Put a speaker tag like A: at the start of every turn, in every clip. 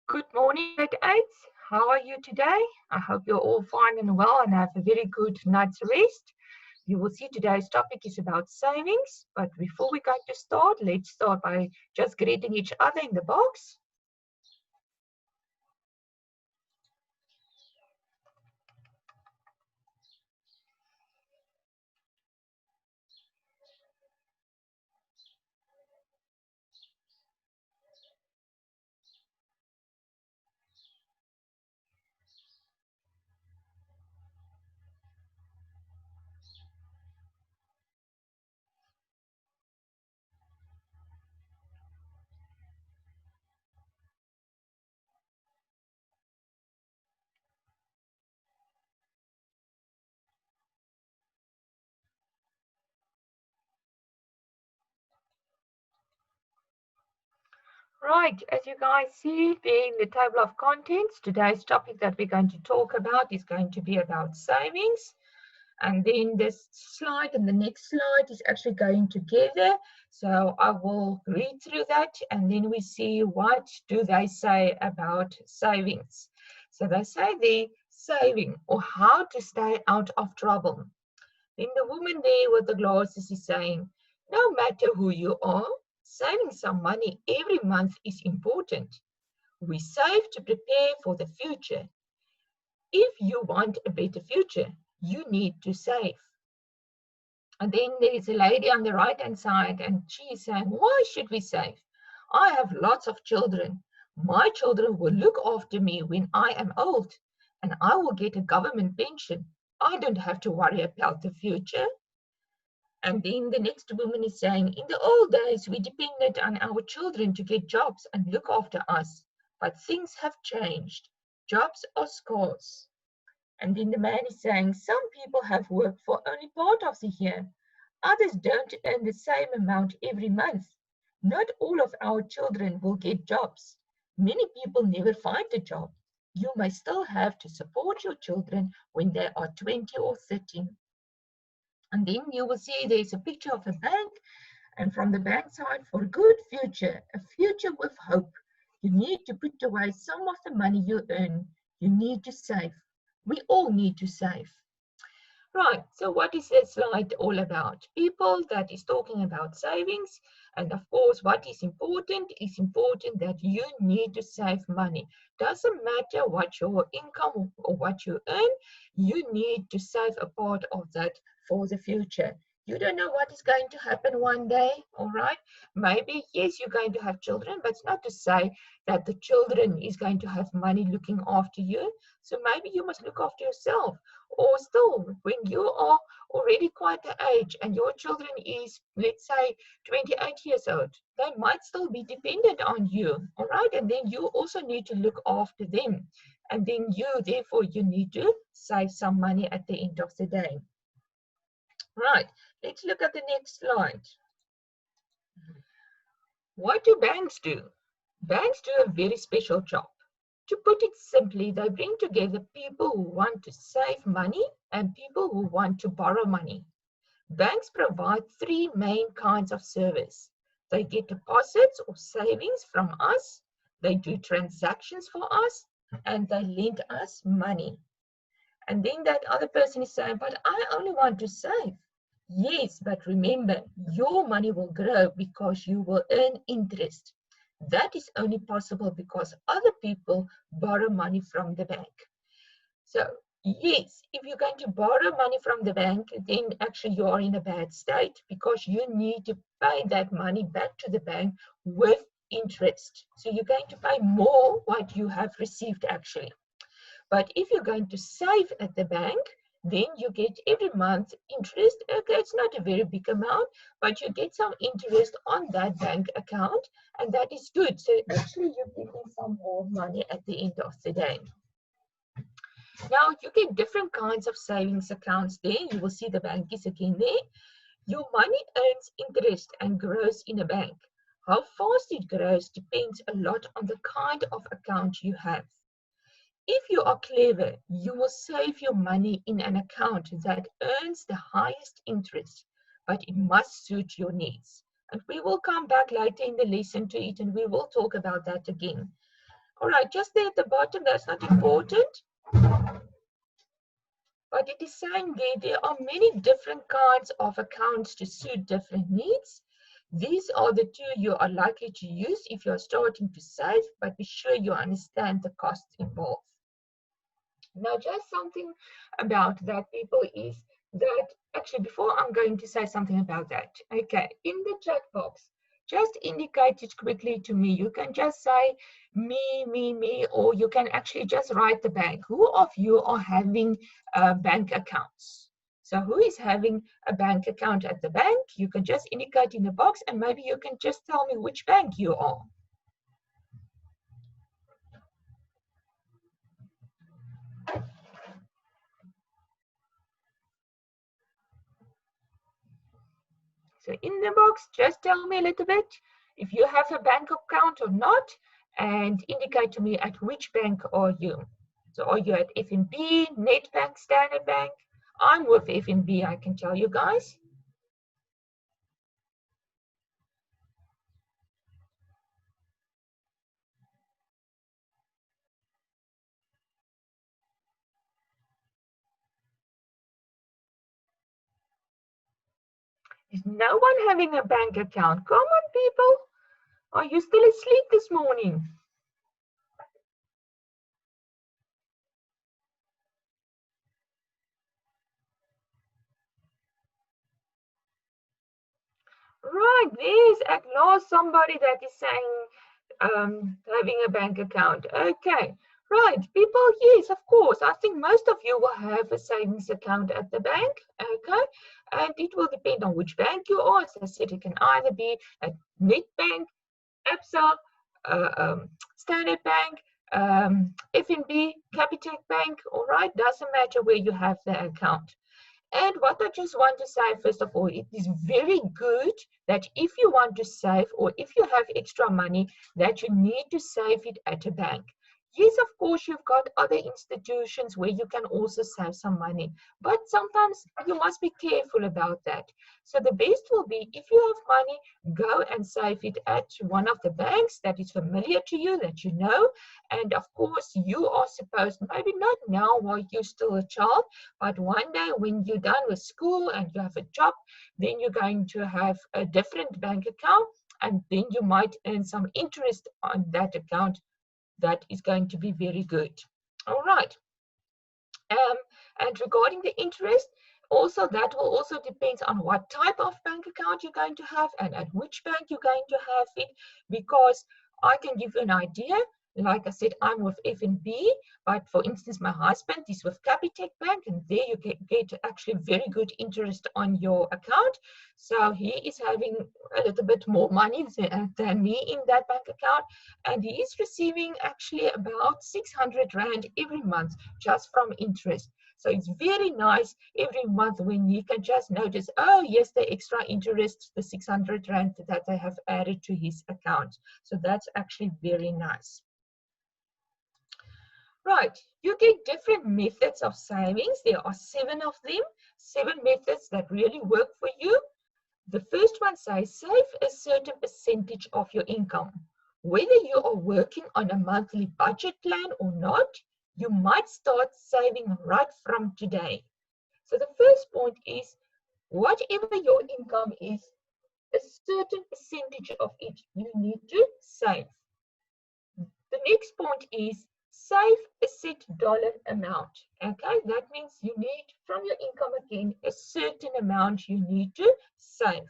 A: Good morning, grade 8s. How are you today? I hope you're all fine and well and have a very good night's rest. You will see today's topic is about savings. But before we go to start, let's start by just greeting each other in the box. Right, as you guys see there in the table of contents, today's topic that we're going to talk about is going to be about savings. And then this slide and the next slide is actually going together. So I will read through that and then we see what do they say about savings. So they say the saving or how to stay out of trouble. Then the woman there with the glasses is saying, no matter who you are, saving some money every month is important. We save to prepare for the future. If you want a better future, you need to save. And then there is a lady on the right-hand side, and she is saying, why should we save? I have lots of children. My children will look after me when I am old, and I will get a government pension. I don't have to worry about the future. And then the next woman is saying, in the old days, we depended on our children to get jobs and look after us. But things have changed. Jobs are scarce. And then the man is saying, some people have worked for only part of the year. Others don't earn the same amount every month. Not all of our children will get jobs. Many people never find a job. You may still have to support your children when they are 20 or 30. And then you will see there's a picture of a bank. And from the bank side, for a good future, a future with hope, you need to put away some of the money you earn. You need to save. We all need to save. Right, so what is this slide all about? People that is talking about savings, and of course what is important that you need to save money. Doesn't matter what your income or what you earn, you need to save a part of that for the future. You don't know what is going to happen one day, all right? Maybe, yes, you're going to have children, but it's not to say that the children is going to have money looking after you. So maybe you must look after yourself. Or still, when you are already quite the age and your children is, let's say, 28 years old, they might still be dependent on you, all right? And then you also need to look after them. And then therefore, you need to save some money at the end of the day. Right, let's look at the next slide. What do banks do? Banks do a very special job. To put it simply, they bring together people who want to save money and people who want to borrow money. Banks provide three main kinds of service. They get deposits or savings from us, they do transactions for us, and they lend us money. And then that other person is saying, but I only want to save. Yes, but remember, your money will grow because you will earn interest. That is only possible because other people borrow money from the bank. So, yes, if you're going to borrow money from the bank, then actually you are in a bad state because you need to pay that money back to the bank with interest. So you're going to pay more what you have received actually. But if you're going to save at the bank, then you get every month interest. Okay, it's not a very big amount, but you get some interest on that bank account, and that is good. So actually you're getting some more money at the end of the day. Now you get different kinds of savings accounts there. You will see the bank is again there. Your money earns interest and grows in a bank. How fast it grows depends a lot on the kind of account you have. If you are clever, you will save your money in an account that earns the highest interest, but it must suit your needs. And we will come back later in the lesson to it and we will talk about that again. All right, just there at the bottom, that's not important. But it is saying there are many different kinds of accounts to suit different needs. These are the two you are likely to use if you're starting to save, but be sure you understand the costs involved. Now, just something about that, people, is that actually, before I'm going to say something about that, okay, in the chat box, just indicate it quickly to me. You can just say me, or you can actually just write the bank. Who of you are having bank accounts? So who is having a bank account at the bank? You can just indicate in the box, and maybe you can just tell me which bank you are. So in the box, just tell me a little bit if you have a bank account or not, and indicate to me at which bank are you. So are you at FNB, Nedbank, Standard Bank? I'm with FNB, I can tell you guys. Is no one having a bank account? Come on, people. Are you still asleep this morning? Right, there's at last somebody that is saying having a bank account. Okay, right, people, yes, of course. I think most of you will have a savings account at the bank, okay? And it will depend on which bank you are. As I said, it can either be at Nedbank, ABSA, Standard Bank, FNB, Capitec Bank, all right? Doesn't matter where you have the account. And what I just want to say, first of all, it is very good that if you want to save or if you have extra money, that you need to save it at a bank. Yes, of course, you've got other institutions where you can also save some money, but sometimes you must be careful about that. So the best will be if you have money, go and save it at one of the banks that is familiar to you, that you know. And of course, you are supposed, maybe not now while you're still a child, but one day when you're done with school and you have a job, then you're going to have a different bank account, and then you might earn some interest on that account that is going to be very good. All right. And regarding the interest, also that will also depend on what type of bank account you're going to have and at which bank you're going to have it, because I can give you an idea. Like I said, I'm with FNB, but for instance, my husband is with Capitec Bank, and there you get actually very good interest on your account. So he is having a little bit more money than me in that bank account, and he is receiving actually about 600 Rand every month just from interest. So it's very nice every month when you can just notice, oh, yes, the extra interest, the 600 Rand that they have added to his account. So that's actually very nice. Right, you get different methods of savings. There are 7 of them, 7 methods that really work for you. The first one says save a certain percentage of your income. Whether you are working on a monthly budget plan or not, you might start saving right from today. So the first point is, whatever your income is, a certain percentage of it you need to save. The next point is save a set dollar amount. Okay, that means you need from your income again a certain amount you need to save.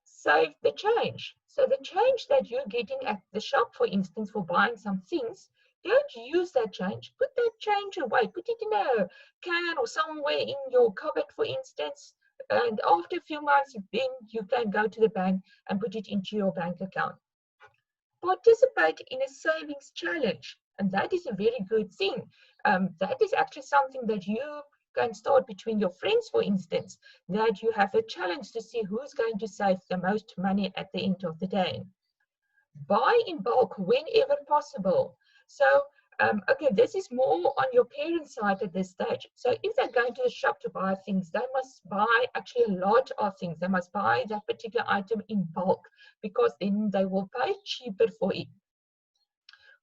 A: Save the change. So the change that you're getting at the shop, for instance, for buying some things, don't use that change. Put that change away. Put it in a can or somewhere in your cupboard, for instance. And after a few months, then you can go to the bank and put it into your bank account. Participate in a savings challenge, and that is a very good thing. That is actually something that you can start between your friends, for instance, that you have a challenge to see who's going to save the most money at the end of the day. Buy in bulk whenever possible. So okay, this is more on your parents' side at this stage. So if they're going to the shop to buy things, they must buy actually a lot of things. They must buy that particular item in bulk, because then they will pay cheaper for it.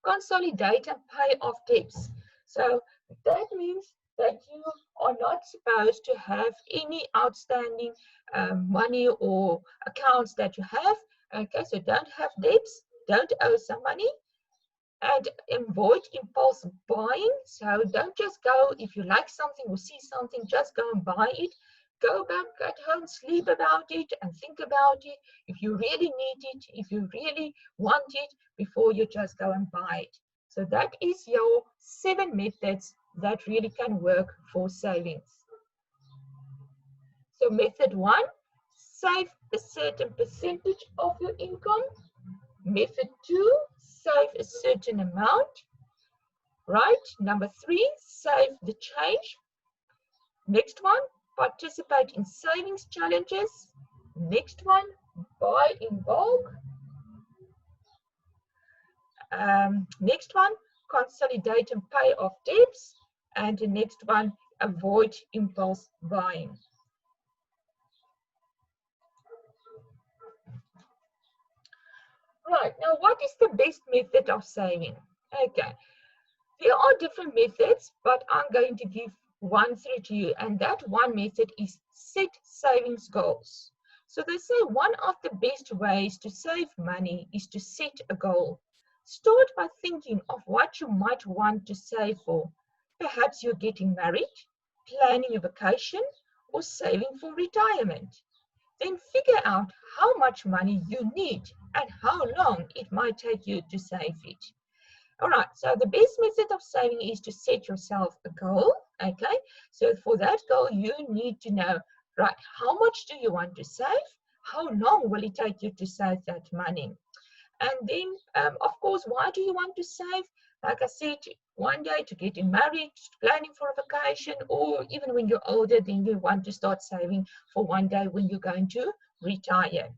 A: consolidate and pay off debts. So that means that you are not supposed to have any outstanding money or accounts that you have. Okay, so don't have debts, don't owe some money, and avoid impulse buying. So don't just go, if you like something or see something, just go and buy it. Go back at home, sleep about it, and think about it. If you really need it, if you really want it, before you just go and buy it. So that is your 7 methods that really can work for savings. So method 1, save a certain percentage of your income. Method 2, save a certain amount. Right? Number 3, save the change. Next one, participate in savings challenges. Next one, buy in bulk. Next one, consolidate and pay off debts. And the next one, avoid impulse buying. Right, now what is the best method of saving? Okay, there are different methods, but I'm going to give one through to you, and that one method is set savings goals. So they say one of the best ways to save money is to set a goal. Start by thinking of what you might want to save for. Perhaps you're getting married, planning a vacation, or saving for retirement. Then figure out how much money you need and how long it might take you to save it. All right, so the best method of saving is to set yourself a goal, okay? So for that goal, you need to know, right, how much do you want to save? How long will it take you to save that money? And then, of course, why do you want to save? Like I said, one day to getting married, planning for a vacation, or even when you're older, then you want to start saving for one day when you're going to retire.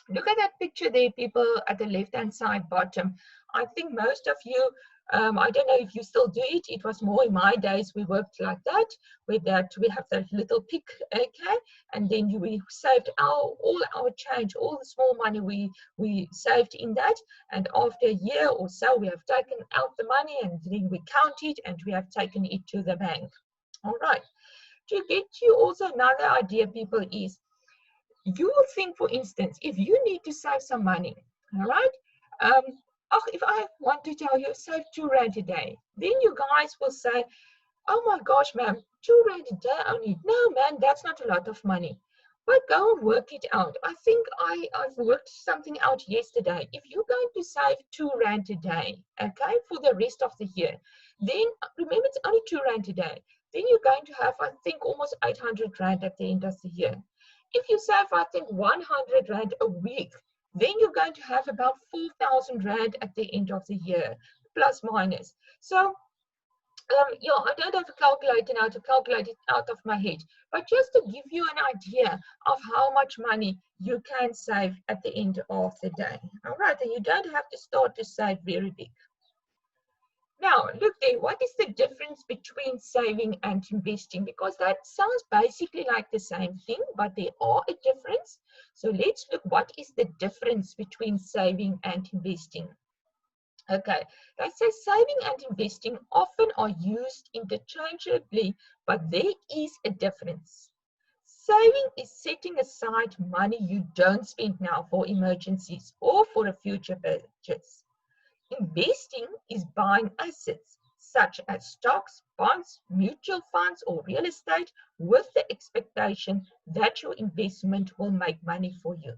A: Look at that picture there, people, at the left-hand side bottom. I think most of you, I don't know if you still do it. It was more in my days, we worked like that, with that we have that little pick, okay, and then we saved all our change, all the small money we saved in that, and after a year or so, we have taken out the money, and then we count it, and we have taken it to the bank. All right. To get you also another idea, people, is you will think, for instance, if you need to save some money, all right? If I want to tell you, save 2 rand a day, then you guys will say, oh my gosh, ma'am, 2 rand a day only. No, man, that's not a lot of money. But go and work it out. I think I've worked something out yesterday. If you're going to save 2 rand a day, okay, for the rest of the year, then remember it's only 2 rand a day. Then you're going to have, I think, almost 800 rand at the end of the year. If you save, I think, 100 rand a week, then you're going to have about 4,000 rand at the end of the year, plus minus. So yeah, I don't have a calculator now to calculate it out of my head, but just to give you an idea of how much money you can save at the end of the day. All right, and you don't have to start to save very big. Now, look there, what is the difference between saving and investing? Because that sounds basically like the same thing, but there are a difference. So let's look, what is the difference between saving and investing? Okay, they say saving and investing often are used interchangeably, but there is a difference. Saving is setting aside money you don't spend now for emergencies or for a future purchase. Investing is buying assets such as stocks, bonds, mutual funds, or real estate with the expectation that your investment will make money for you.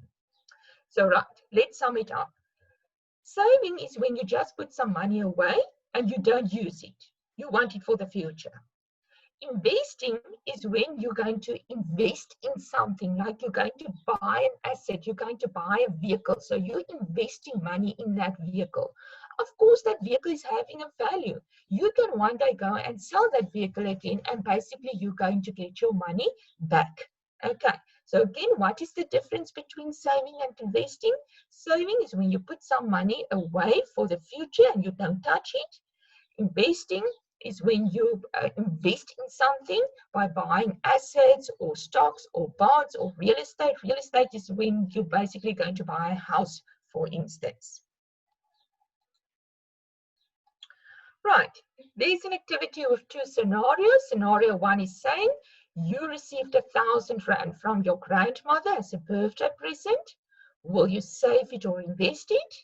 A: So, right, let's sum it up. Saving is when you just put some money away and you don't use it. You want it for the future. Investing is when you're going to invest in something, like you're going to buy an asset, you're going to buy a vehicle. So you're investing money in that vehicle. Of course, that vehicle is having a value. You can one day go and sell that vehicle again, and basically you're going to get your money back. Okay, so again, what is the difference between saving and investing? Saving is when you put some money away for the future and you don't touch it. Investing is when you invest in something by buying assets or stocks or bonds or real estate. Real estate is when you're basically going to buy a house, for instance. Right, there's an activity with two scenarios. Scenario one is saying you received 1,000 Rand from your grandmother as a birthday present. Will you save it or invest it?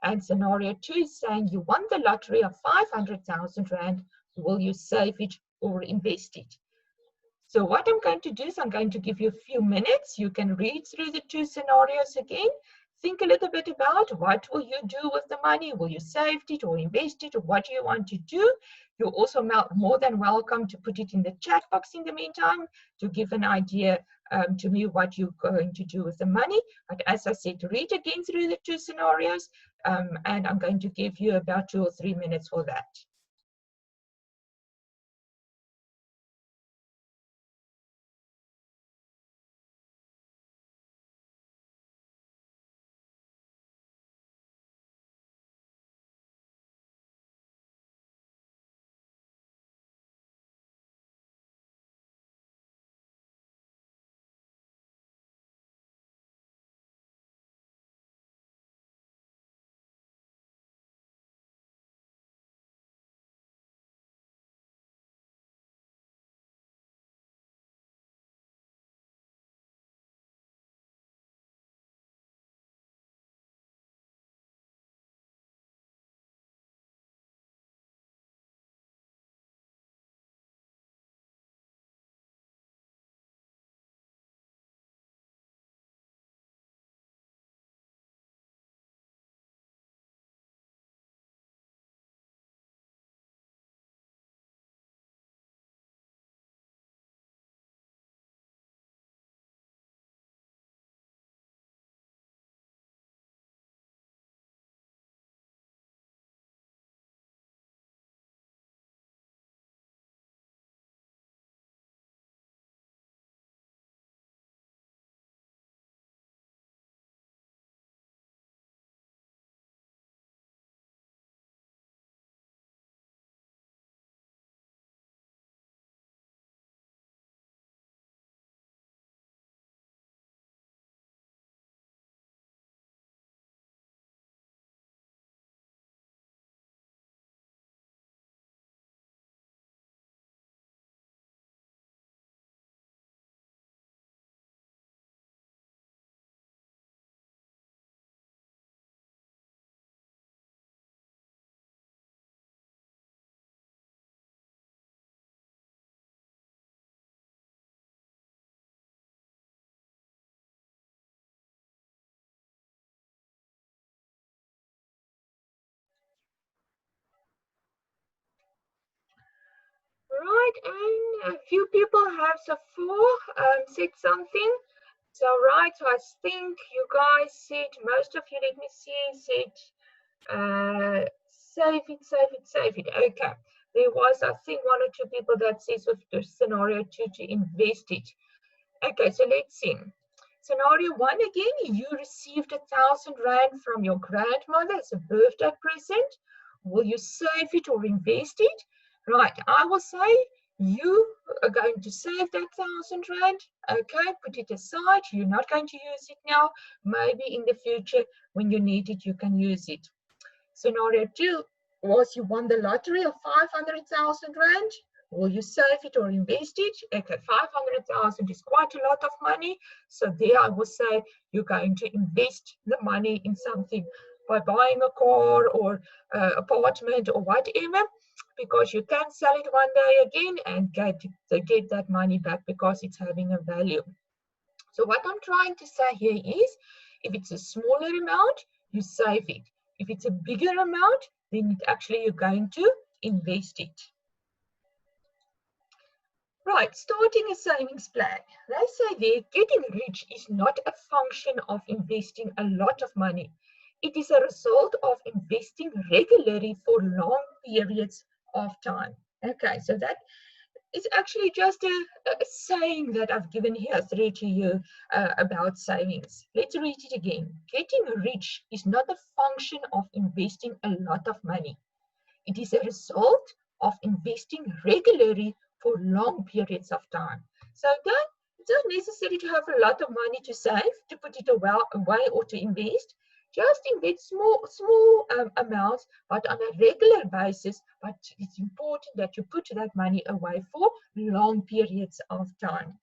A: And scenario two is saying you won the lottery of 500,000 Rand. Will you save it or invest it? So what I'm going to do is I'm going to give you a few minutes. You can read through the two scenarios again. Think a little bit about what will you do with the money? Will you save it or invest it, or what do you want to do? You're also more than welcome to put it in the chat box in the meantime to give an idea to me what you're going to do with the money. But as I said, read again through the two scenarios, and I'm going to give you about 2 or 3 minutes for that. Right, and a few people have so far said something. So, right, so I think you guys said, most of you, let me see, said, save it, save it, save it. Okay. There was, I think, one or two people that says with the scenario two to invest it. Okay, so let's see. Scenario one again, you received 1,000 Rand from your grandmother as a birthday present. Will you save it or invest it? Right, I will say you are going to save that 1,000 Rand. Okay, put it aside. You're not going to use it now. Maybe in the future, when you need it, you can use it. Scenario two was you won the lottery of 500,000 Rand. Will you save it or invest it? Okay, 500,000 is quite a lot of money. So there I will say you're going to invest the money in something by buying a car or apartment or whatever, because you can sell it one day again and get that money back because it's having a value. So what I'm trying to say here is, if it's a smaller amount, you save it. If it's a bigger amount, then actually you're going to invest it. Right, starting a savings plan. They say there, getting rich is not a function of investing a lot of money. It is a result of investing regularly for long periods of time. Okay, so that it's actually just a saying that I've given here through to you about savings. Let's read it again. Getting rich is not a function of investing a lot of money. It is a result of investing regularly for long periods of time. So it's not necessary to have a lot of money to save, to put it away or to invest. Just invest small amounts, but on a regular basis. But it's important that you put that money away for long periods of time.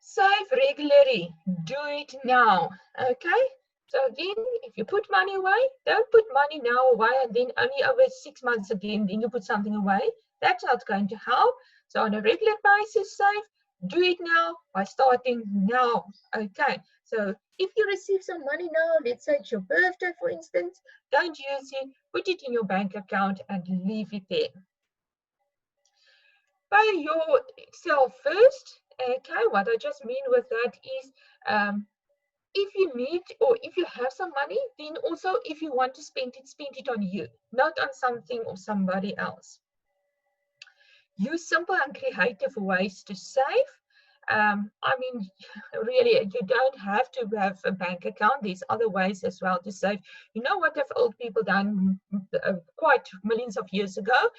A: Save regularly. Do it now. Okay? So again, if you put money away, don't put money now away and then only over 6 months again, then you put something away. That's not going to help. So on a regular basis, save. Do it now by starting now. Okay? So if you receive some money now, let's say it's your birthday, for instance, don't use it. Put it in your bank account and leave it there. Pay yourself first. Okay, what I just mean with that is if you need or if you have some money, then also if you want to spend it on you, not on something or somebody else. Use simple and creative ways to save. I mean, really, you don't have to have a bank account. There's other ways as well to save. You know what have old people done quite millions of years ago?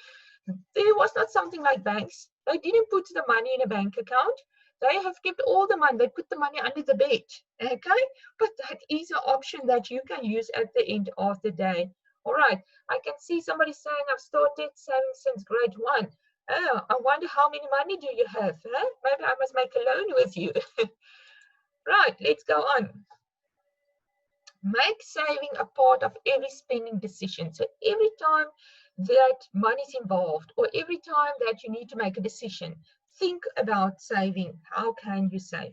A: There was not something like banks. They didn't put the money in a bank account. They have kept all the money. They put the money under the bed. Okay? But that is an option that you can use at the end of the day. All right. I can see somebody saying, I've started saving since grade 1. Oh, I wonder how many money do you have? Huh? Maybe I must make a loan with you. Right. Let's go on. Make saving a part of every spending decision. So every time that money is involved or every time that you need to make a decision, think about saving. How can you save?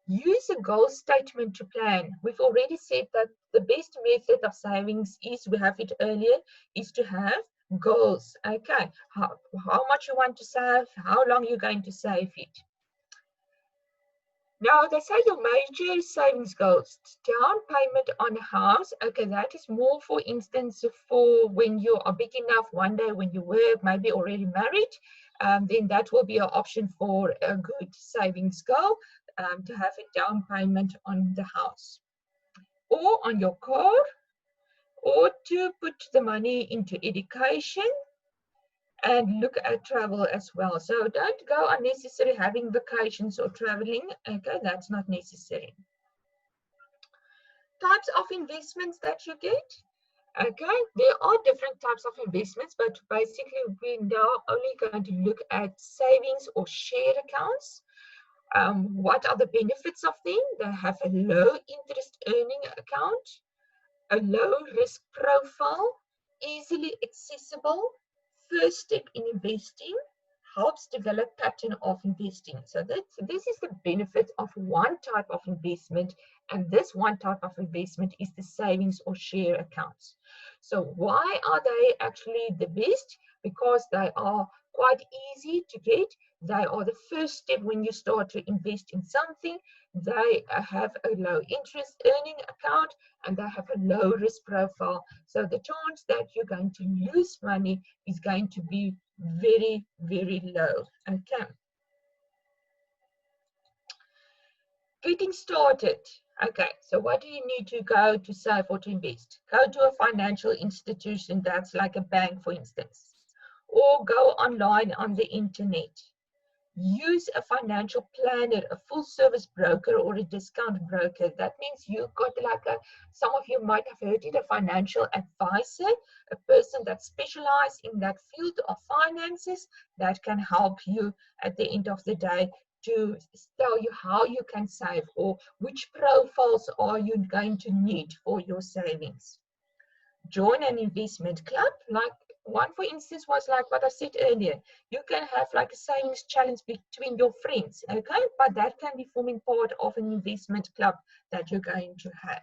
A: Use a goal statement to plan. We've already said that the best method of savings is, we have it earlier, is to have goals. Okay, how much you want to save, how long you're going to save it. Now, they say your major savings goals, down payment on a house. Okay, that is more, for instance, for when you are big enough, one day when you were maybe already married, then that will be an option for a good savings goal, to have a down payment on the house or on your car, or to put the money into education and look at travel as well. So don't go unnecessarily having vacations or traveling. Okay, that's not necessary. Types of investments that you get. Okay, there are different types of investments, but basically we're now only going to look at savings or share accounts. What are the benefits of them? They have a low interest earning account, a low risk profile, easily accessible, first step in investing, helps develop pattern of investing. So this is the benefit of one type of investment, and this one type of investment is the savings or share accounts. So why are they actually the best? Because they are quite easy to get. They are the first step when you start to invest in something. They have a low interest earning account and they have a low risk profile. So the chance that you're going to lose money is going to be very, very low. Okay. Getting started. Okay, so what do you need to go to save or to invest? Go to a financial institution that's like a bank, for instance, or go online on the internet. Use a financial planner, a full service broker or a discount broker. That means you've got like some of you might have heard it, a financial advisor, a person that specializes in that field of finances that can help you at the end of the day to tell you how you can save or which profiles are you going to need for your savings. Join an investment club. Like one, for instance, was like what I said earlier. You can have like a savings challenge between your friends, okay? But that can be forming part of an investment club that you're going to have.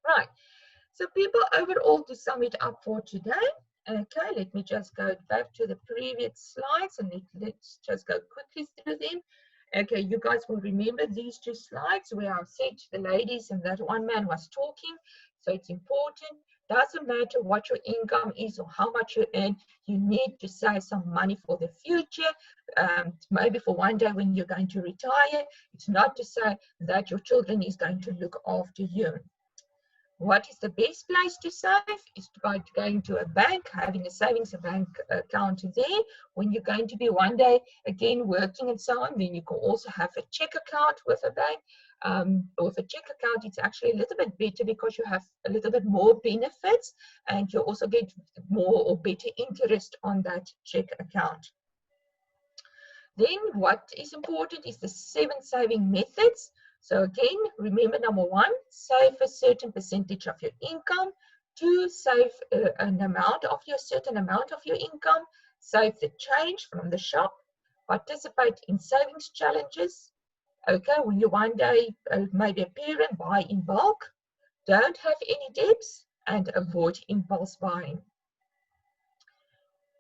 A: Right. So people, overall, to sum it up for today, okay, let me just go back to the previous slides and let's just go quickly through them. Okay, you guys will remember these two slides where I said the ladies and that one man was talking. So it's important. Doesn't matter what your income is or how much you earn, you need to save some money for the future, maybe for one day when you're going to retire. It's not to say that your children is going to look after you. what is the best place to save? Is by going to a bank, having a savings bank account there. When you're going to be one day again working and so on, then you can also have a check account with a bank. With a check account, it's actually a little bit better because you have a little bit more benefits and you also get more or better interest on that check account. Then what is important is the 7 saving methods. So again, remember number 1, save a certain percentage of your income. 2, save an amount of your certain amount of your income. Save the change from the shop. Participate in savings challenges. Okay, when you one day, maybe a parent, buy in bulk. Don't have any debts and avoid impulse buying.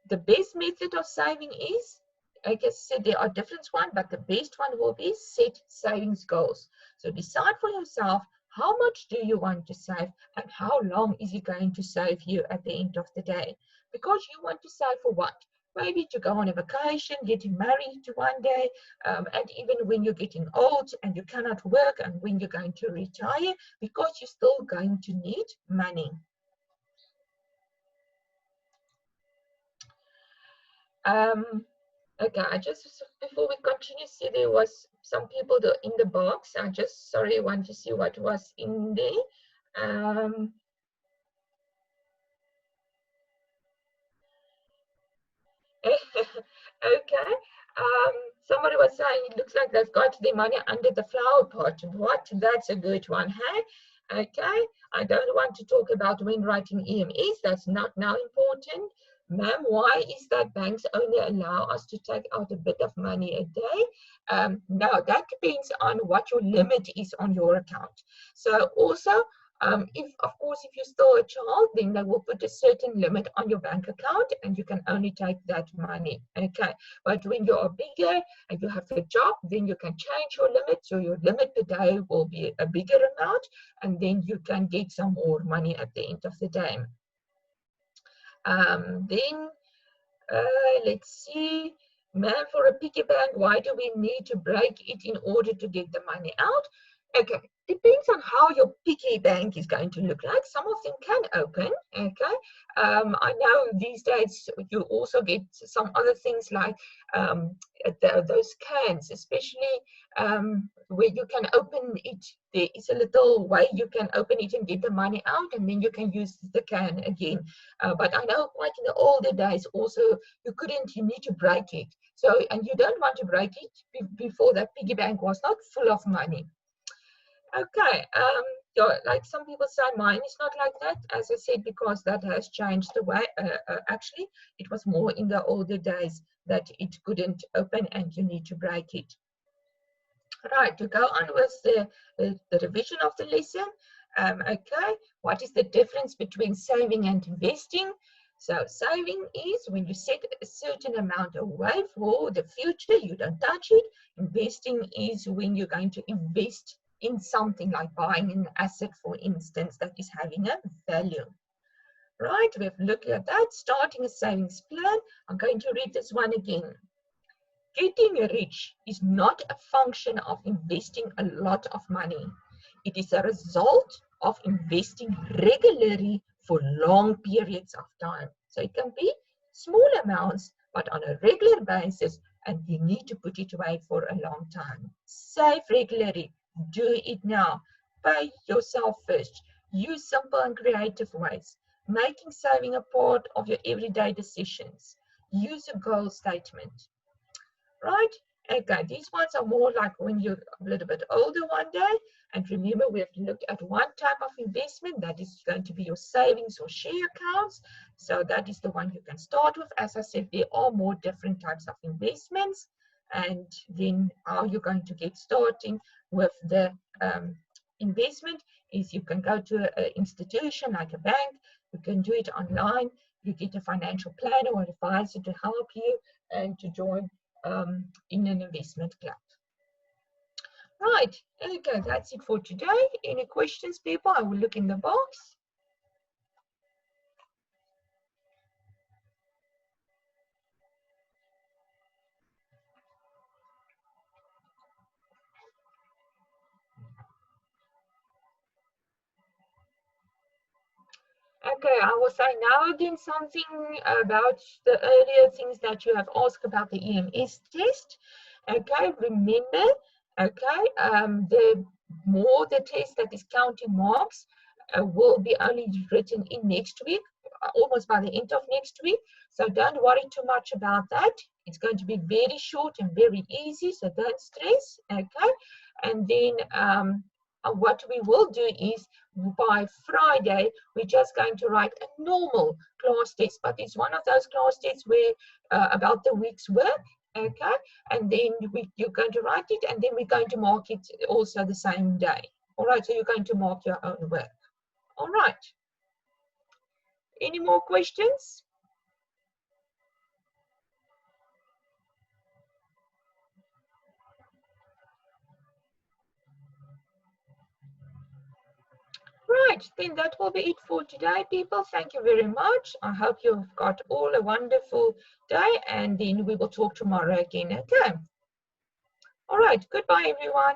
A: The best method of saving is, like I said, there are different ones, but the best one will be set savings goals. So decide for yourself, how much do you want to save and how long is it going to save you at the end of the day? Because you want to save for what? Maybe to go on a vacation, getting married to one day, and even when you're getting old and you cannot work and when you're going to retire, because you're still going to need money. Okay, I just, before we continue, see there was some people in the box. I just, sorry, want to see what was in there. Okay. Somebody was saying it looks like they've got their money under the flower pot. What? That's a good one, hey? Okay. I don't want to talk about when writing EMS. That's not now important. Ma'am, why is that banks only allow us to take out a bit of money a day? No, that depends on what your limit is on your account. So also, if, of course, if you're still a child, then they will put a certain limit on your bank account and you can only take that money. Okay. But when you are bigger and you have a job, then you can change your limit. So your limit per day will be a bigger amount and then you can get some more money at the end of the day. Then let's see. Man, for a piggy bank, why do we need to break it in order to get the money out? Okay, depends on how your piggy bank is going to look like. Some of them can open, okay. I know these days you also get some other things like those cans, especially where you can open it. There is a little way you can open it and get the money out, and then you can use the can again. But I know quite in the older days also you need to break it. So, and you don't want to break it before that piggy bank was not full of money. Okay, yeah, like some people say, mine is not like that. As I said, because that has changed the way. Actually, it was more in the older days that it couldn't open and you need to break it. Right, to go on with the revision of the lesson. Okay, what is the difference between saving and investing? So saving is when you set a certain amount away for the future, you don't touch it. Investing is when you're going to invest in something like buying an asset, for instance, that is having a value. Right, we've looked at that. Starting a savings plan. I'm going to read this one again. Getting rich is not a function of investing a lot of money. It is a result of investing regularly for long periods of time. So it can be small amounts, but on a regular basis, and you need to put it away for a long time. Save regularly. Do it now. Pay yourself first. Use simple and creative ways. Making saving a part of your everyday decisions. Use a goal statement. Right? Okay, these ones are more like when you're a little bit older one day. And remember, we have looked at one type of investment that is going to be your savings or share accounts. So that is the one you can start with. As I said, there are more different types of investments. And then how you're going to get starting with the investment is you can go to an institution like a bank. You can do it online. You get a financial planner or advisor to help you and to join in an investment club. Right, okay, that's it for today. Any questions, people? I will look in the box. Okay, I will say now again something about the earlier things that you have asked about the EMS test. Okay, remember, okay, the more the test that is counting marks will be only written in next week, almost by the end of next week. So don't worry too much about that. It's going to be very short and very easy, so don't stress, okay? And then what we will do is by Friday, we're just going to write a normal class test, but it's one of those class tests where about the week's work, okay? And then you're going to write it, and then we're going to mark it also the same day. All right, so you're going to mark your own work. All right. Any more questions? Right, then that will be it for today, people. Thank you very much. I hope you've got all a wonderful day, and then we will talk tomorrow again, okay? All right, goodbye, everyone.